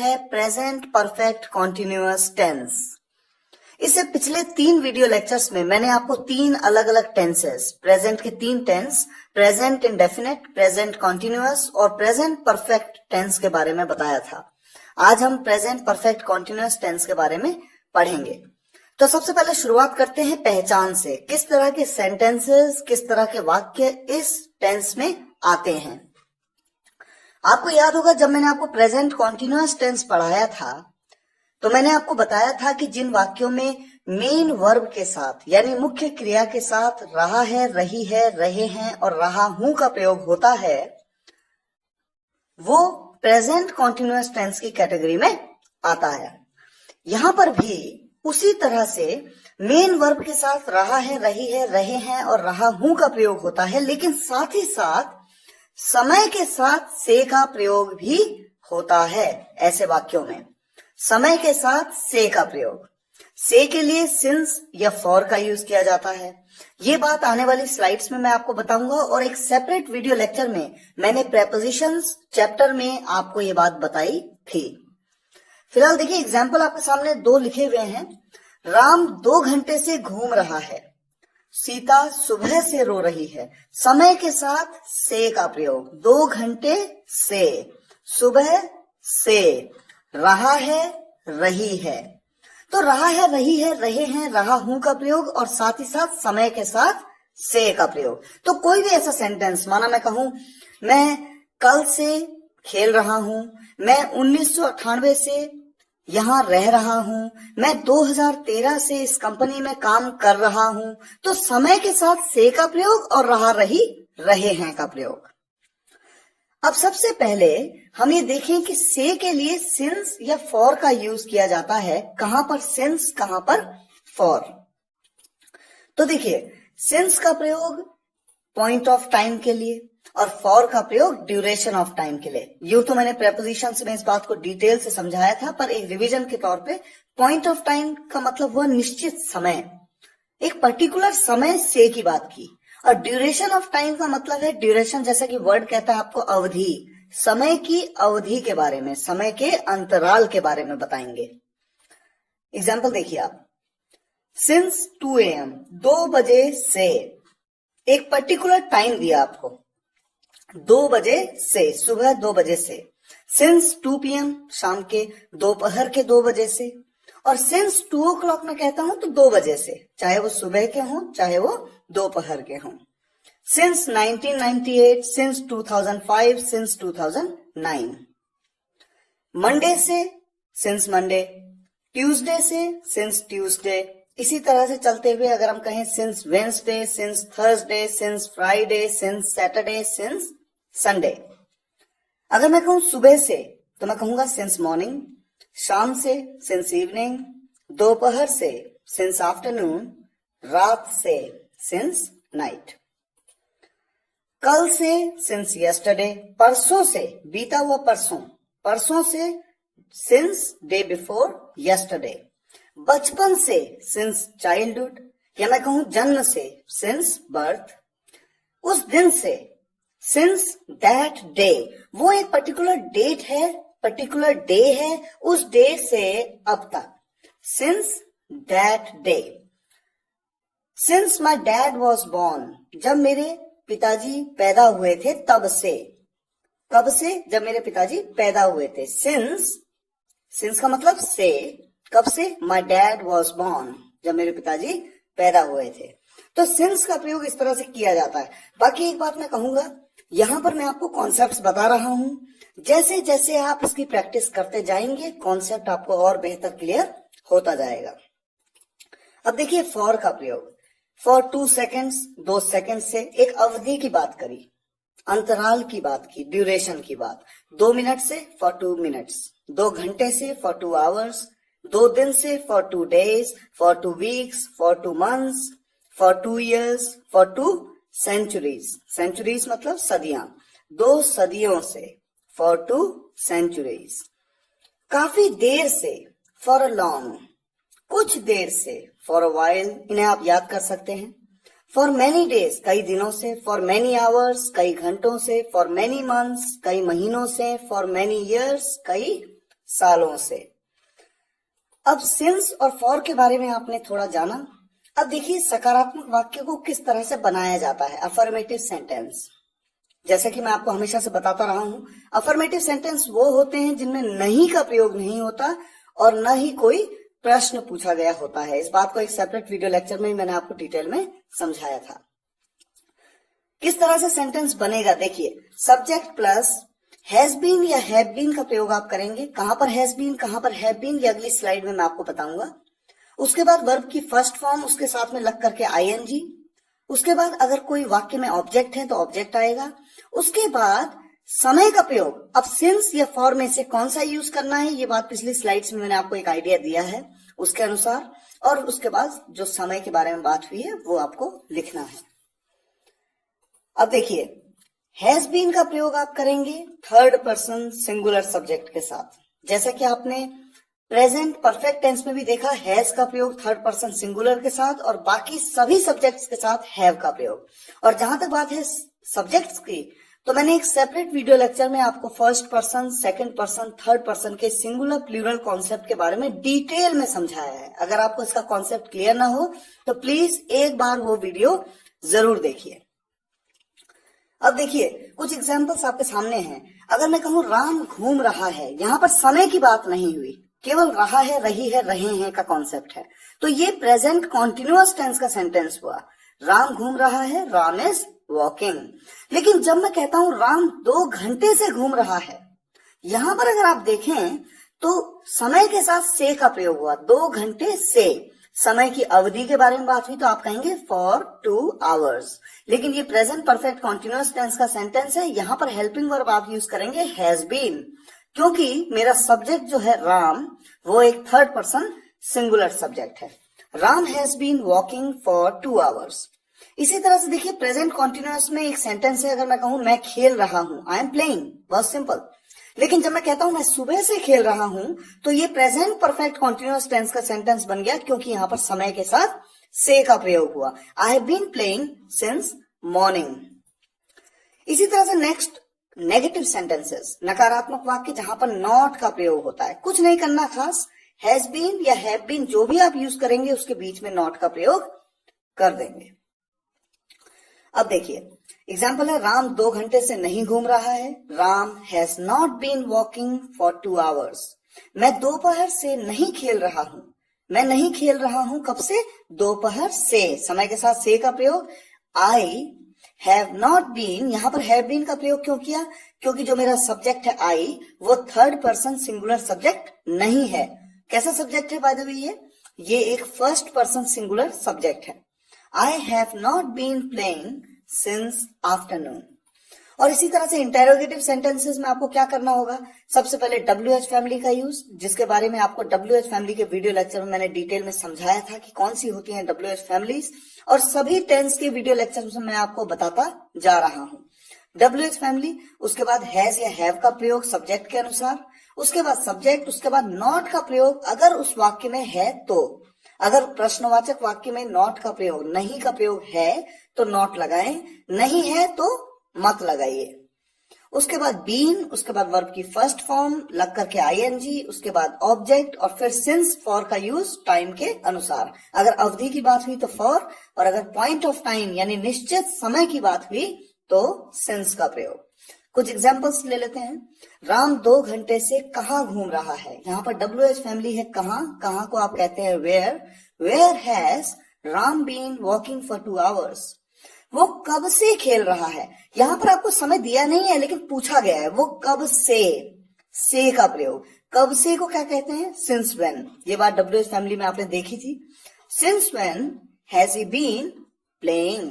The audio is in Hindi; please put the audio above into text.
है प्रेजेंट परफेक्ट कॉन्टिन्यूअस टेंस। इससे पिछले 3 वीडियो लेक्चर्स में मैंने आपको 3 अलग अलग टेंसेस, प्रेजेंट के 3 tense, present indefinite, present continuous और प्रेजेंट परफेक्ट टेंस के बारे में बताया था। आज हम प्रेजेंट परफेक्ट कॉन्टिन्यूअस टेंस के बारे में पढ़ेंगे। तो सबसे पहले शुरुआत करते हैं पहचान से। किस तरह के सेंटेंसेस, किस तरह के वाक्य इस टेंस में आते हैं। आपको याद होगा जब मैंने आपको प्रेजेंट कॉन्टिन्यूअस टेंस पढ़ाया था तो मैंने आपको बताया था कि जिन वाक्यों में मेन वर्ब के साथ यानी मुख्य क्रिया के साथ रहा है, रही है, रहे हैं और रहा हूं का प्रयोग होता है वो प्रेजेंट कॉन्टिन्यूअस टेंस की कैटेगरी में आता है। यहां पर भी उसी तरह से मेन वर्ब के साथ रहा है, रही है, रहे हैं और रहा हूं का प्रयोग होता है, लेकिन साथ ही साथ समय के साथ से का प्रयोग भी होता है। ऐसे वाक्यों में समय के साथ से का प्रयोग, से के लिए सिंस या फॉर का यूज किया जाता है। ये बात आने वाली स्लाइड्स में मैं आपको बताऊंगा और एक सेपरेट वीडियो लेक्चर में मैंने प्रेपोजिशंस चैप्टर में आपको ये बात बताई थी। फिलहाल देखिए एग्जाम्पल आपके सामने 2 लिखे हुए हैं। राम 2 घंटे से घूम रहा है, सीता सुबह से रो रही है। समय के साथ से का प्रयोग, 2 घंटे से, सुबह से, रहा है, रही है। तो रहा है, रही है, रहे हैं, रहा हूं का प्रयोग और साथ ही साथ समय के साथ से का प्रयोग। तो कोई भी ऐसा सेंटेंस, माना मैं कहूं मैं कल से खेल रहा हूं, मैं 1998 से यहां रह रहा हूं, मैं 2013 से इस कंपनी में काम कर रहा हूं, तो समय के साथ से का प्रयोग और रहा, रही, रहे हैं का प्रयोग। अब सबसे पहले हम ये देखें कि से के लिए सिंस या फॉर का यूज किया जाता है। कहां पर सिंस, कहां पर फॉर। तो देखिए सिंस का प्रयोग पॉइंट ऑफ टाइम के लिए और फॉर का प्रयोग ड्यूरेशन ऑफ टाइम के लिए। यूं तो मैंने प्रेपोजिशंस में इस बात को डिटेल से समझाया था, पर एक रिवीजन के तौर पे पॉइंट ऑफ टाइम का मतलब हुआ निश्चित समय, एक पर्टिकुलर समय से की बात की। और ड्यूरेशन ऑफ टाइम का मतलब है, ड्यूरेशन जैसा कि वर्ड कहता है आपको अवधि, समय की अवधि के बारे में, समय के अंतराल के बारे में बताएंगे। एग्जाम्पल देखिए आप, सिंस 2 AM, 2 बजे से, एक पर्टिकुलर टाइम दिया आपको, 2 बजे से, सुबह 2 बजे से। सिंस 2 PM, शाम के, दोपहर के 2 बजे से। और सिंस 2 o'clock में कहता हूं तो 2 बजे से, चाहे वो सुबह के हों चाहे वो दोपहर के हों। Since 1998, since 2005, since 2009। मंडे से, सिंस मंडे। ट्यूसडे से, सिंस ट्यूसडे। इसी तरह से चलते हुए अगर हम कहें since Wednesday, since Thursday, since Friday, since Saturday, since Sunday. अगर मैं कहूं सुबह से तो मैं कहूंगा सिंस मॉर्निंग, शाम से सिंस इवनिंग, दोपहर से सिंस आफ्टरनून, रात से सिंस नाइट। कल से सिंस यस्टरडे, परसों से, बीता हुआ परसों, परसों से सिंस डे बिफोर यस्टरडे। बचपन से सिंस चाइल्डहुड, या मैं कहूं जन्म से सिंस बर्थ। उस दिन से सिंस दैट डे, वो एक पर्टिकुलर डेट है, पर्टिकुलर डे है, उस डे से अब तक, since that day. Since my dad was born, जब मेरे पिताजी पैदा हुए थे तब से, कब से, जब मेरे पिताजी पैदा हुए थे। सिंस, सिंस का मतलब से, कब से, माई डैड वॉज बोर्न, जब मेरे पिताजी पैदा हुए थे। तो सिंस का प्रयोग इस तरह से किया जाता है। बाकी एक बात मैं कहूंगा, यहां पर मैं आपको कॉन्सेप्ट्स बता रहा हूं, जैसे जैसे आप इसकी प्रैक्टिस करते जाएंगे कॉन्सेप्ट आपको और बेहतर क्लियर होता जाएगा। अब देखिए फॉर का प्रयोग, फॉर 2 seconds, 2 सेकंड से एक अवधि की बात करी, अंतराल की बात की, ड्यूरेशन की बात। 2 मिनट से फॉर 2 minutes, 2 घंटे से फॉर 2 hours, 2 दिन से for 2 days, for 2 weeks, for 2 months, for 2 years, for 2 centuries, centuries मतलब सदियां, 2 सदियों से फॉर 2 centuries। काफी देर से फॉर अ लॉन्ग, कुछ देर से फॉर अ वाइल, इन्हें आप याद कर सकते हैं। फॉर मेनी डेज, कई दिनों से। फॉर मेनी आवर्स, कई घंटों से। फॉर मेनी मंथ्स, कई महीनों से। फॉर मेनी ईयर्स, कई सालों से। अब सिंस और फॉर के बारे में आपने थोड़ा जाना। अब देखिए सकारात्मक वाक्य को किस तरह से बनाया जाता है, अफर्मेटिव सेंटेंस। जैसे कि मैं आपको हमेशा से बताता रहा हूं, अफर्मेटिव सेंटेंस वो होते हैं जिनमें नहीं का प्रयोग नहीं होता और न ही कोई प्रश्न पूछा गया होता है। इस बात को एक सेपरेट वीडियो लेक्चर में मैंने आपको डिटेल में समझाया था। किस तरह से सेंटेंस बनेगा, देखिए सब्जेक्ट प्लस हैज बीन या हैव बीन का प्रयोग आप करेंगे। कहां पर हैज बीन, कहां पर हैव बीन, ये अगली स्लाइड में मैं आपको बताऊंगा। उसके बाद वर्ब की फर्स्ट फॉर्म उसके साथ में लग करके आईएनजी। उसके बाद अगर कोई वाक्य में ऑब्जेक्ट है तो ऑब्जेक्ट आएगा। उसके बाद समय का प्रयोग। अब सिंस या फॉर में से कौन सा यूज करना है, ये बात पिछली स्लाइड्स में मैंने आपको एक आइडिया दिया है उसके अनुसार। और उसके बाद जो समय के बारे में बात हुई है वो आपको लिखना है। अब देखिए हैज बीन का प्रयोग आप करेंगे थर्ड पर्सन सिंगुलर सब्जेक्ट के साथ। जैसा कि आपने प्रेजेंट परफेक्ट टेंस में भी देखा, हैज का प्रयोग थर्ड पर्सन सिंगुलर के साथ और बाकी सभी सब्जेक्ट्स के साथ हैव का प्रयोग। और जहां तक बात है सब्जेक्ट्स की, तो मैंने एक सेपरेट वीडियो लेक्चर में आपको first person, second person, third person के सिंगुलर प्लूरल कॉन्सेप्ट के बारे में डिटेल में समझाया है। अगर आपको इसका कॉन्सेप्ट क्लियर ना हो तो प्लीज एक बार वो वीडियो जरूर देखिए। अब देखिए कुछ एग्जांपल्स आपके सामने हैं। अगर मैं कहूं राम घूम रहा है, यहां पर समय की बात नहीं हुई, केवल रहा है, रही है, रहे हैं का कॉन्सेप्ट है। तो ये प्रेजेंट कॉन्टिन्यूअस टेंस का सेंटेंस हुआ। राम घूम रहा है, राम इज वॉकिंग। लेकिन जब मैं कहता हूं राम 2 घंटे से घूम रहा है, यहां पर अगर आप देखें तो समय के साथ से का प्रयोग हुआ। 2 घंटे से समय की अवधि के बारे में बात हुई तो आप कहेंगे फॉर 2 आवर्स। लेकिन ये प्रेजेंट परफेक्ट कॉन्टिन्यूअस टेंस का सेंटेंस है, यहां पर हेल्पिंग वर्ब आप यूज करेंगे हैज बीन, क्योंकि मेरा सब्जेक्ट जो है राम वो एक थर्ड पर्सन सिंगुलर सब्जेक्ट है। Ram has been walking for 2 hours. इसी तरह से देखिए प्रेजेंट कॉन्टिन्यूअस में एक सेंटेंस है, अगर मैं कहूं मैं खेल रहा हूं, आई एम प्लेइंग, बहुत सिंपल। लेकिन जब मैं कहता हूं मैं सुबह से खेल रहा हूं तो ये प्रेजेंट परफेक्ट कॉन्टिन्यूअस टेंस का सेंटेंस बन गया, क्योंकि यहां पर समय के साथ से का प्रयोग हुआ। I have been playing since morning. इसी तरह से नेक्स्ट नेगेटिव सेंटेंसेस, नकारात्मक वाक्य जहां पर नॉट का प्रयोग होता है। कुछ नहीं करना खास, हैज बीन या हैव बीन जो भी आप यूज करेंगे उसके बीच में नॉट का प्रयोग कर देंगे। अब देखिए एग्जाम्पल है राम 2 घंटे से नहीं घूम रहा है। Ram has not been walking for 2 hours. मैं दोपहर से नहीं खेल रहा हूं। मैं नहीं खेल रहा हूं कब से, दोपहर से। समय के साथ से का प्रयोग। आई हैव नॉट बीन, यहां पर हैव बीन का प्रयोग क्यों किया, क्योंकि जो मेरा सब्जेक्ट है आई वो थर्ड पर्सन सिंगुलर सब्जेक्ट नहीं है। कैसा सब्जेक्ट है बाय द वे, ये एक फर्स्ट पर्सन सिंगुलर सब्जेक्ट है। I have not been playing since afternoon. और इसी तरह से इंटेरोगेटिव सेंटेंसेस में आपको क्या करना होगा, सबसे पहले WH फैमिली का यूज, जिसके बारे में आपको WH फैमिली के वीडियो लेक्चर में मैंने डिटेल में समझाया था कि कौन सी होती हैं WH फैमिलीज, और सभी टेंस के वीडियो लेक्चर में मैं आपको बताता जा रहा हूं। WH फैमिली, उसके बाद हैज या हैव का प्रयोग सब्जेक्ट के अनुसार, उसके बाद सब्जेक्ट, उसके बाद नॉट का प्रयोग अगर उस वाक्य में है तो। अगर प्रश्नवाचक वाक्य में नॉट का प्रयोग, नहीं का प्रयोग है तो नॉट लगाएं, नहीं है तो मत लगाइए। उसके बाद बीन, उसके बाद वर्ब की फर्स्ट फॉर्म लग करके आईएनजी, उसके बाद ऑब्जेक्ट और फिर सिंस फॉर का यूज टाइम के अनुसार। अगर अवधि की बात हुई तो फॉर, और अगर पॉइंट ऑफ टाइम यानी निश्चित समय की बात हुई तो सिंस का प्रयोग। कुछ एग्जांपल्स ले लेते हैं। राम 2 घंटे से कहां घूम रहा है, यहां पर WH फैमिली है कहां, कहां को आप कहते हैं where. Where has Ram been walking for 2 hours. वो कब से खेल रहा है, यहां पर आपको समय दिया नहीं है लेकिन पूछा गया है वो कब से का प्रयोग। कब से को क्या कहते हैं, सिंस व्हेन। ये बात WH फैमिली में आपने देखी थी। Since when has he been playing.